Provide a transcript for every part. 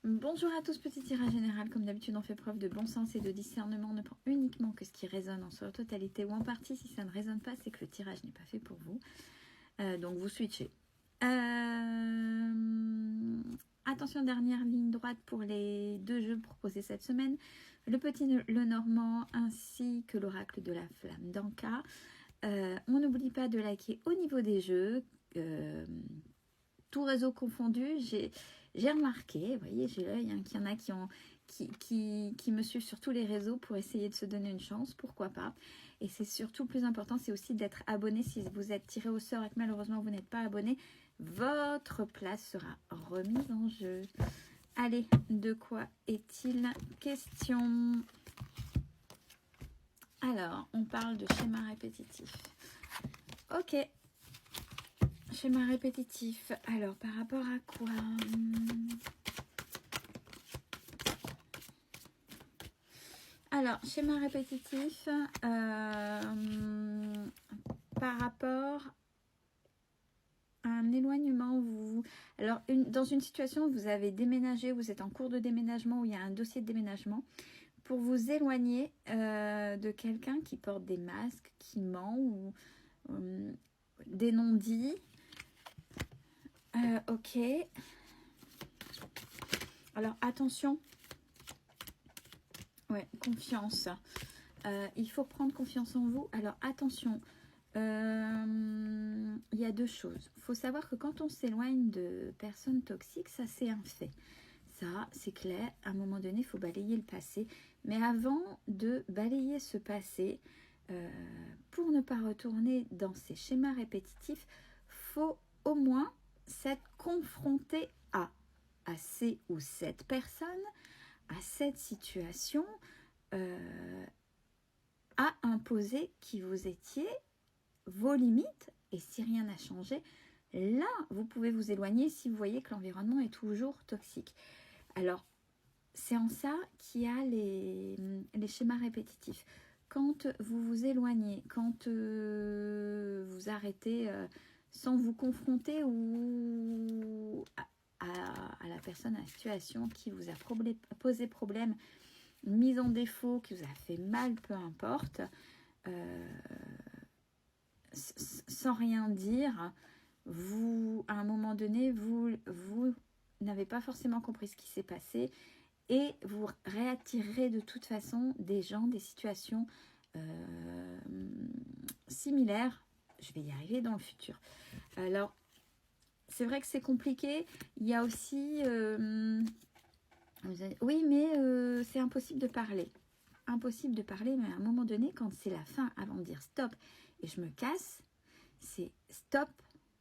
Bonjour à tous, petit tirage général. Comme d'habitude, on fait preuve de bon sens et de discernement. On ne prend uniquement que ce qui résonne en sa totalité ou en partie. Si ça ne résonne pas, c'est que le tirage n'est pas fait pour vous. Donc vous switchez. Attention, dernière ligne droite pour les deux jeux proposés cette semaine. Le petit le normand ainsi que l'oracle de la flamme d'Anka. On n'oublie pas de liker au niveau des jeux. Tout réseau confondu, j'ai remarqué, vous voyez, j'ai l'œil, hein, qu'il y en a qui me suivent sur tous les réseaux pour essayer de se donner une chance, pourquoi pas. Et c'est surtout le plus important, c'est aussi d'être abonné. Si vous êtes tiré au sort et que malheureusement vous n'êtes pas abonné, votre place sera remise en jeu. Allez, de quoi est-il question? Alors, on parle de schéma répétitif. Ok. Schéma répétitif. Alors, par rapport à quoi? Alors, schéma répétitif, par rapport à un éloignement, alors dans une situation où vous avez déménagé, vous êtes en cours de déménagement, où il y a un dossier de déménagement, pour vous éloigner de quelqu'un qui porte des masques, qui ment ou des non-dits. Ok. Alors, attention. Ouais, confiance. Il faut prendre confiance en vous. Alors, attention. Il y a deux choses. Il faut savoir que quand on s'éloigne de personnes toxiques, ça, c'est un fait. Ça, c'est clair. À un moment donné, il faut balayer le passé. Mais avant de balayer ce passé, pour ne pas retourner dans ces schémas répétitifs, faut au moins s'être confronté à ces ou cette personne, à cette situation, à imposer qui vous étiez, vos limites, et si rien n'a changé, là, vous pouvez vous éloigner si vous voyez que l'environnement est toujours toxique. Alors, c'est en ça qu'il y a les schémas répétitifs. Quand vous vous éloignez, quand vous arrêtez sans vous confronter ou à la personne, à la situation qui vous a posé problème, mise en défaut, qui vous a fait mal, peu importe, sans rien dire, vous, à un moment donné, vous n'avez pas forcément compris ce qui s'est passé et vous réattirerez de toute façon des gens, des situations similaires. Je vais y arriver dans le futur. Alors, c'est vrai que c'est compliqué. Il y a aussi... oui, mais c'est impossible de parler. Impossible de parler, mais à un moment donné, quand c'est la fin, avant de dire stop et je me casse, c'est stop,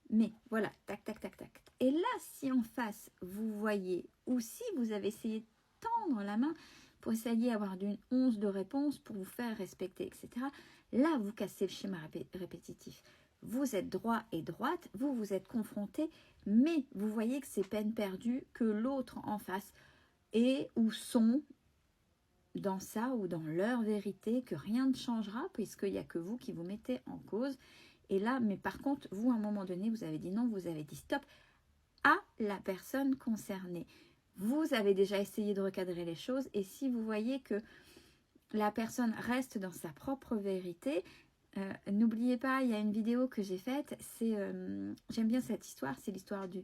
mais voilà, tac, tac, tac, tac. Et là, si en face, vous voyez, ou si vous avez essayé de tendre la main pour essayer d'avoir d'une once de réponse, pour vous faire respecter, etc., là, vous cassez le schéma répétitif. Vous êtes droit et droite, vous êtes confronté, mais vous voyez que c'est peine perdue, que l'autre en face est ou sont dans ça ou dans leur vérité, que rien ne changera, puisqu'il n'y a que vous qui vous mettez en cause. Et là, mais par contre, vous, à un moment donné, vous avez dit non, vous avez dit stop à la personne concernée. Vous avez déjà essayé de recadrer les choses, et si vous voyez que la personne reste dans sa propre vérité, n'oubliez pas, il y a une vidéo que j'ai faite, j'aime bien cette histoire, c'est l'histoire du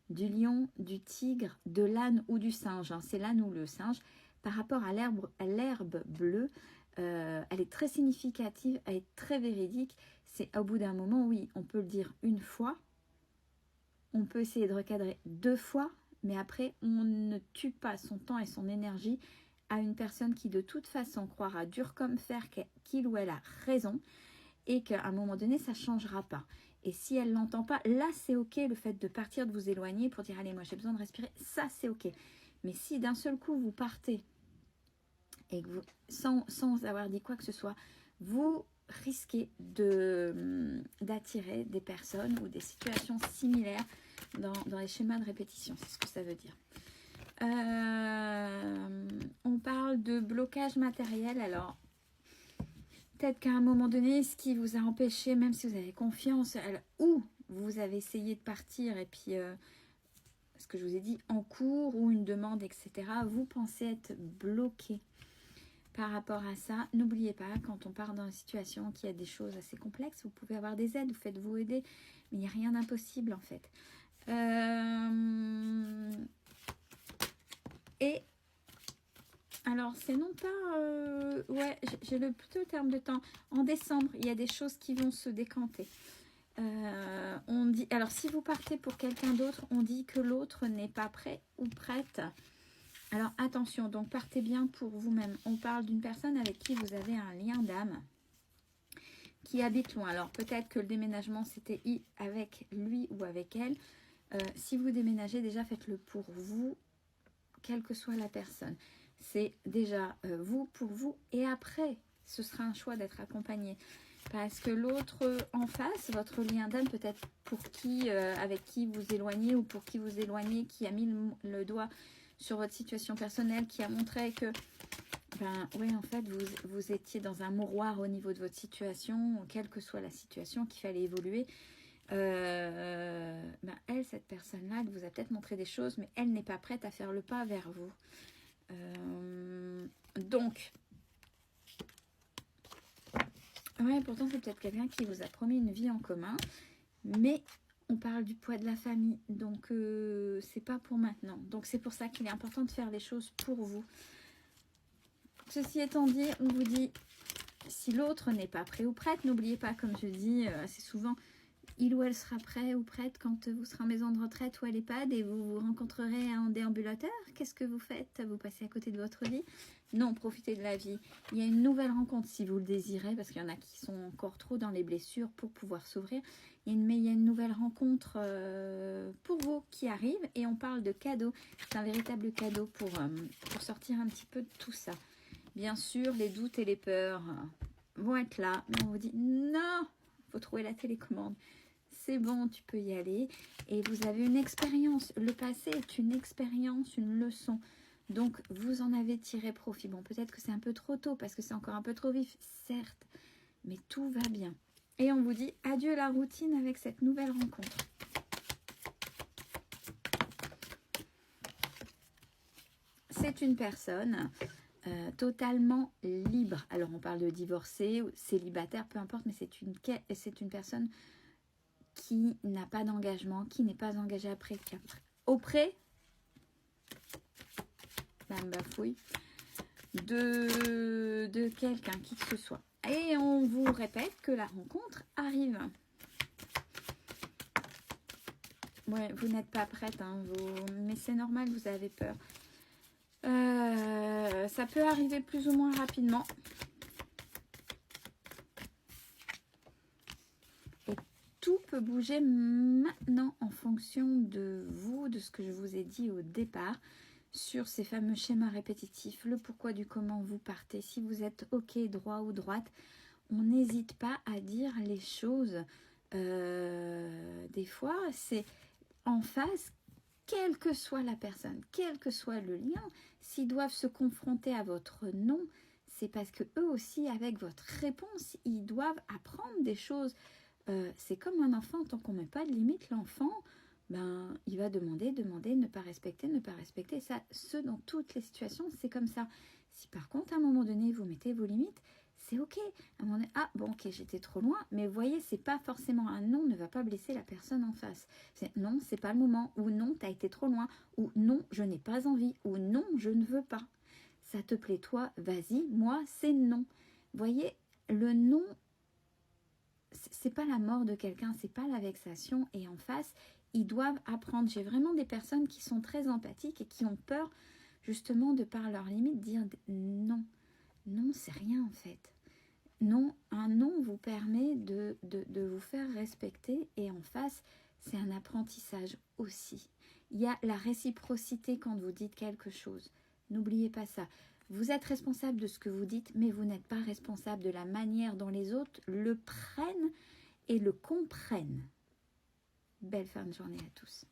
lion, du tigre, de l'âne ou du singe, hein, c'est l'âne ou le singe, par rapport à l'herbe bleue. Elle est très significative, elle est très véridique. C'est au bout d'un moment, oui, on peut le dire une fois, on peut essayer de recadrer 2 fois, mais après, on ne tue pas son temps et son énergie à une personne qui de toute façon croira dur comme fer qu'il ou elle a raison et qu'à un moment donné, ça ne changera pas. Et si elle ne l'entend pas, là, c'est ok, le fait de partir, de vous éloigner pour dire, allez, moi, j'ai besoin de respirer, ça, c'est ok. Mais si d'un seul coup, vous partez et que vous, sans avoir dit quoi que ce soit, vous risquez d'attirer des personnes ou des situations similaires dans les schémas de répétition. C'est ce que ça veut dire. On parle de blocage matériel. Alors, peut-être qu'à un moment donné, ce qui vous a empêché, même si vous avez confiance, ou vous avez essayé de partir et puis... que je vous ai dit, en cours ou une demande, etc. Vous pensez être bloqué par rapport à ça. N'oubliez pas, quand on part dans une situation qui a des choses assez complexes, vous pouvez avoir des aides, vous faites-vous aider, mais il n'y a rien d'impossible en fait. Et alors, c'est non pas... ouais, j'ai plutôt le terme de temps. En décembre, il y a des choses qui vont se décanter. On dit, alors, si vous partez pour quelqu'un d'autre, on dit que l'autre n'est pas prêt ou prête. Alors, attention, donc partez bien pour vous-même. On parle d'une personne avec qui vous avez un lien d'âme, qui habite loin. Alors, peut-être que le déménagement, c'était avec lui ou avec elle. Si vous déménagez, déjà, faites-le pour vous, quelle que soit la personne. C'est déjà vous pour vous, et après ce sera un choix d'être accompagné, parce que l'autre en face, votre lien d'âme, peut-être pour qui avec qui vous éloignez ou pour qui vous éloignez, qui a mis le doigt sur votre situation personnelle, qui a montré que ben ouais, en fait vous étiez dans un mouroir au niveau de votre situation, quelle que soit la situation, qu'il fallait évoluer. Ben elle, cette personne-là, elle vous a peut-être montré des choses, mais elle n'est pas prête à faire le pas vers vous. Donc, ouais, pourtant c'est peut-être quelqu'un qui vous a promis une vie en commun, mais on parle du poids de la famille, donc c'est pas pour maintenant. Donc c'est pour ça qu'il est important de faire les choses pour vous. Ceci étant dit, on vous dit, si l'autre n'est pas prêt ou prête, n'oubliez pas, comme je dis assez souvent, il ou elle sera prêt ou prête quand vous serez en maison de retraite ou à l'EHPAD et vous vous rencontrerez un déambulateur. Qu'est-ce que vous faites? Vous passez à côté de votre vie? Non, profitez de la vie. Il y a une nouvelle rencontre si vous le désirez, parce qu'il y en a qui sont encore trop dans les blessures pour pouvoir s'ouvrir. Mais il y a une nouvelle rencontre pour vous qui arrive, et on parle de cadeau. C'est un véritable cadeau pour sortir un petit peu de tout ça. Bien sûr, les doutes et les peurs vont être là, mais on vous dit non, il faut trouver la télécommande. C'est bon, tu peux y aller. Et vous avez une expérience. Le passé est une expérience, une leçon. Donc, vous en avez tiré profit. Bon, peut-être que c'est un peu trop tôt parce que c'est encore un peu trop vif, certes. Mais tout va bien. Et on vous dit adieu la routine avec cette nouvelle rencontre. C'est une personne totalement libre. Alors, on parle de divorcé ou célibataire, peu importe, mais c'est une personne qui n'a pas d'engagement, qui n'est pas engagé auprès Madame Bafouille, de quelqu'un, qui que ce soit. Et on vous répète que la rencontre arrive. Ouais, vous n'êtes pas prête, hein, mais c'est normal, vous avez peur. Ça peut arriver plus ou moins rapidement. Tout peut bouger maintenant en fonction de vous, de ce que je vous ai dit au départ, sur ces fameux schémas répétitifs, le pourquoi du comment vous partez. Si vous êtes ok, droit ou droite, on n'hésite pas à dire les choses. Des fois, c'est en face, quelle que soit la personne, quel que soit le lien, s'ils doivent se confronter à votre non, c'est parce que eux aussi, avec votre réponse, ils doivent apprendre des choses. C'est comme un enfant, tant qu'on ne met pas de limite, l'enfant, ben, il va demander, ne pas respecter. Ça, dans toutes les situations, c'est comme ça. Si par contre, à un moment donné, vous mettez vos limites, c'est ok. À un moment donné, ah bon, ok, j'étais trop loin, mais vous voyez, c'est pas forcément un non, ne va pas blesser la personne en face. C'est non, c'est pas le moment, ou non, t'as été trop loin, ou non, je n'ai pas envie, ou non, je ne veux pas. Ça te plaît, toi, vas-y, moi, c'est non. Vous voyez, le non, c'est pas la mort de quelqu'un, c'est pas la vexation, et en face, ils doivent apprendre. J'ai vraiment des personnes qui sont très empathiques et qui ont peur, justement, de par leurs limites, dire non. Non, c'est rien en fait. Non, un non vous permet de vous faire respecter, et en face, c'est un apprentissage aussi. Il y a la réciprocité quand vous dites quelque chose. N'oubliez pas ça. Vous êtes responsable de ce que vous dites, mais vous n'êtes pas responsable de la manière dont les autres le prennent et le comprennent. Belle fin de journée à tous.